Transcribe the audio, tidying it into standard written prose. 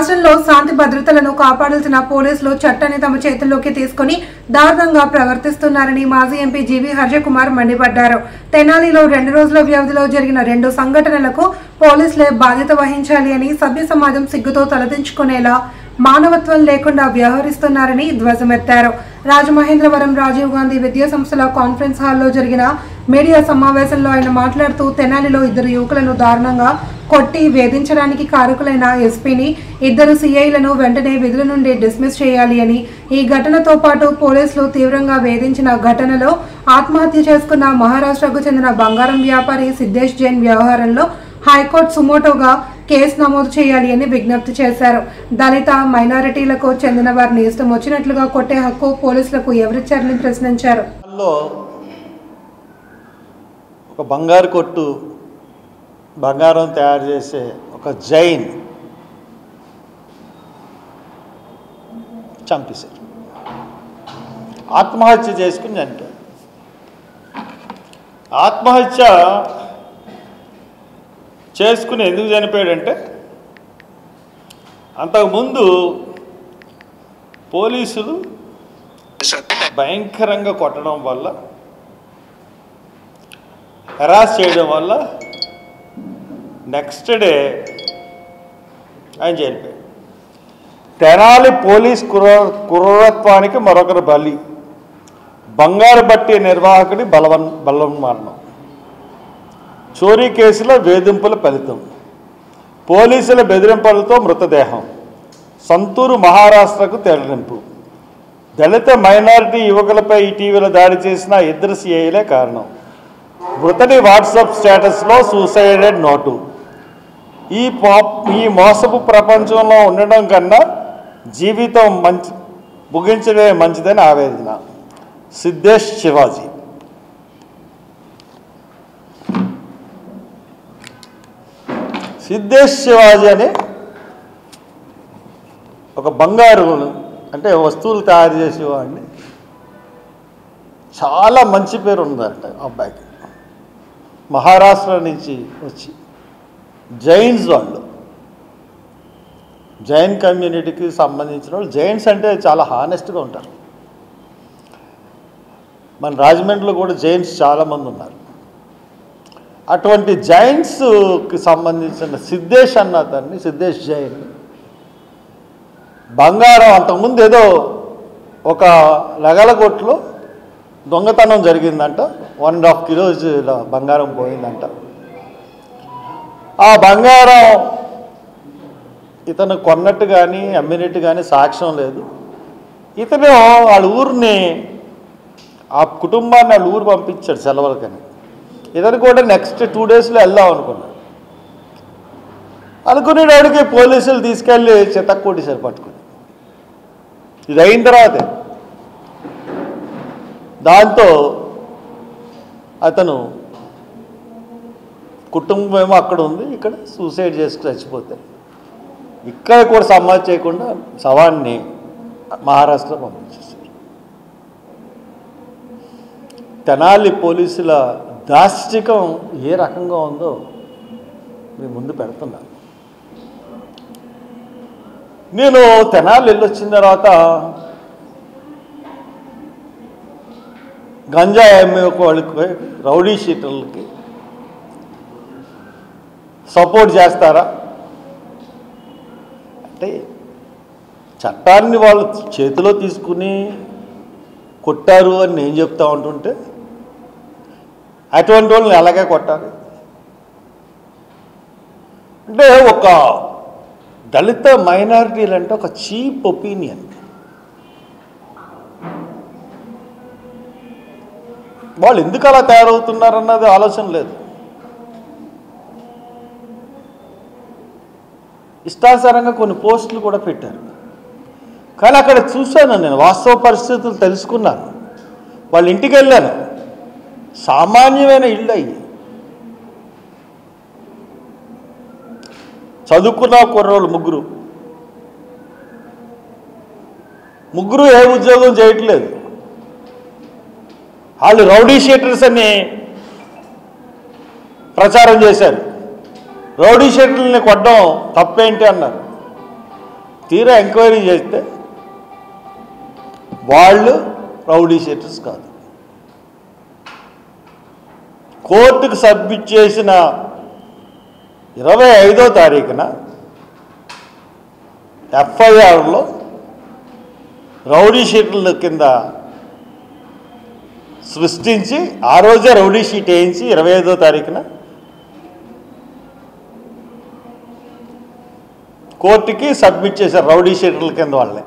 రాష్ట్రంలో శాంతి భద్రతలను కాపాడాల్సిన పోలీసులు చట్టాన్ని తమ చేతుల్లోకి తీసుకుని దారుణంగా ప్రవర్తిస్తున్నారని మాజీ ఎంపీ జీవీ హర్షకుమార్ మండిపడ్డారు. తెనాలిలో 2 రోజుల వ్యవధిలో జరిగిన 2 సంఘటనలకు పోలీసులే బాధ్యత వహించాలి అని సభ్య సమాజం సిగ్గుతో తలదించుకునేలా మానవత్వం లేకుండా వ్యవహరిస్తున్నారని ధ్వజమెత్తారు. రాజమహేంద్రవరం రాజీవ్ గాంధీ విద్యా సంస్థల కాన్ఫరెన్స్ హాల్లో జరిగిన మీడియా సమావేశంలో ఆయన మాట్లాడుతూ తెనాలిలో 2 యువకులను దారుణంగా కొట్టి వేధించడానికి కారకులైన ఎస్పీని 2 సిఐలను వెంటనే విధుల నుండి డిస్మిస్ చేయాలి అని, ఈ ఘటనతో పాటు పోలీసులు తీవ్రంగా వేధించిన ఘటనలో ఆత్మహత్య చేసుకున్న మహారాష్ట్రకు చెందిన బంగారం వ్యాపారి సిద్ధేష్ జైన్ వ్యవహారంలో హైకోర్టు సుమోటోగా కేసు నమోదు చేయాలి అని విజ్ఞప్తి చేశారు. దళిత మైనారిటీలకు చెందిన వారిని ఇష్టం వచ్చినట్లుగా కొట్టే హక్కు పోలీసులకు ఎవరిచ్చారని ప్రశ్నించారు. ఒక బంగారు కొట్టు, బంగారం తయారు చేసే ఒక జైన్ చంపేశారు. ఆత్మహత్య చేసుకుని చనిపోయారు. ఆత్మహత్య చేసుకుని ఎందుకు చనిపోయాడంటే, అంతకుముందు పోలీసులు భయంకరంగా కొట్టడం వల్ల, హెరాస్ చేయడం వల్ల నెక్స్ట్ డే ఆయన చనిపోయాడు. తెనాలి పోలీస్ క్రూరత్వానికి మరొకరు బలి. బంగారు బట్టి నిర్వాహకుడి బలవన్మరణం. చోరీ కేసులో వేధింపుల ఫలితం. పోలీసుల బెదిరింపులతో మృతదేహం. సంతూరు మహారాష్ట్రకు తరలింపు. దళిత మైనారిటీ యువకులపై ఇటీవల దాడి చేసిన 2 సిఐలే కారణం. మృతుడి వాట్సాప్ స్టేటస్లో సూసైడెడ్ నోటు. ఈ మోసపు ప్రపంచంలో ఉండడం కన్నా జీవితం ముగించడమే మంచిదని ఆవేదన. సిద్ధేష్ శివాజీ. సిద్ధేష్ శివాజీ అని ఒక బంగారు అంటే వస్తువులు తయారు చేసేవాడిని. చాలా మంచి పేరు ఉందంట అబ్బాయికి. మహారాష్ట్ర నుంచి వచ్చి జైన్స్ వాళ్ళు, జైన్ కమ్యూనిటీకి సంబంధించిన వాళ్ళు. జైన్స్ అంటే చాలా హానెస్ట్గా ఉంటారు. మన రాజమండ్రిలో కూడా జైన్స్ చాలామంది ఉన్నారు. అటువంటి జైన్స్కి సంబంధించిన సిద్ధేష్ అన్న అతన్ని, సిద్ధేష్ జైన్ బంగారం అంతకుముందు ఏదో ఒక లగలగొట్లో దొంగతనం జరిగిందంట. 1.5 కిలోస్ బంగారం పోయిందంట. ఆ బంగారం ఇతను కొన్నట్టు కానీ అమ్మినట్టు కానీ సాక్ష్యం లేదు. ఇతను వాళ్ళ ఊరిని, ఆ కుటుంబాన్ని వాళ్ళ ఊరు పంపించాడు సెలవులకని. ఇతను కూడా నెక్స్ట్ 2 డేస్లో వెళ్దాం అనుకున్నాడు. అనుకునేవాడికి పోలీసులు తీసుకెళ్ళి చితక్కొట్టేశారు పట్టుకుని. ఇది అయిన తర్వాతే దాంతో అతను కుటుంబం ఏమో అక్కడ ఉంది, ఇక్కడ సూసైడ్ చేసుకుని చచ్చిపోతే ఇక్కడ కూడా సమాధి చేయకుండా శవాన్ని మహారాష్ట్ర పంపించేశారు. తెనాలి పోలీసుల దాష్టికం ఏ రకంగా ఉందో మీ ముందు పెడుతున్నాను. నేను తెనాలి వెళ్ళొచ్చిన తర్వాత గంజా అమ్మే వాళ్ళకి, రౌడీ షీటర్లకి సపోర్ట్ చేస్తారా అంటే, చట్టాన్ని వాళ్ళు చేతిలో తీసుకుని కొట్టారు అని నేను చెప్తా ఉంటుంటే అటువంటి వాళ్ళని అలాగే కొట్టాలి అంటే, ఒక దళిత మైనారిటీలు అంటే ఒక చీప్ ఒపీనియన్. వాళ్ళు ఎందుకు అలా తయారవుతున్నారన్నది ఆలోచన లేదు. ఇష్టానుసారంగా కొన్ని పోస్టులు కూడా పెట్టారు. కానీ అక్కడ చూశాను నేను, వాస్తవ పరిస్థితులు తెలుసుకున్నాను. వాళ్ళ ఇంటికి వెళ్ళాను. సామాన్యమైన ఇళ్ళు అయ్యి, చదువుకున్న కుర్రోళ్ళు ముగ్గురు ఏ ఉద్యోగం చేయట్లేదు. వాళ్ళు రౌడీ షీటర్స్ అని ప్రచారం చేశారు. రౌడీ షీటర్లని కొట్టడం తప్పేంటి అన్నారు. తీరా ఎంక్వైరీ చేస్తే వాళ్ళు రౌడీ షీటర్స్ కాదు. కోర్టుకు సబ్మిట్ చేసిన 25వ తారీఖున ఎఫ్ఐఆర్లో రౌడీ షీట్ల కింద సృష్టించి ఆ రోజే రౌడీ షీట్ వేయించి 25వ తారీఖున కోర్టుకి సబ్మిట్ చేశారు రౌడీ షీటర్ల కింద వాళ్ళే.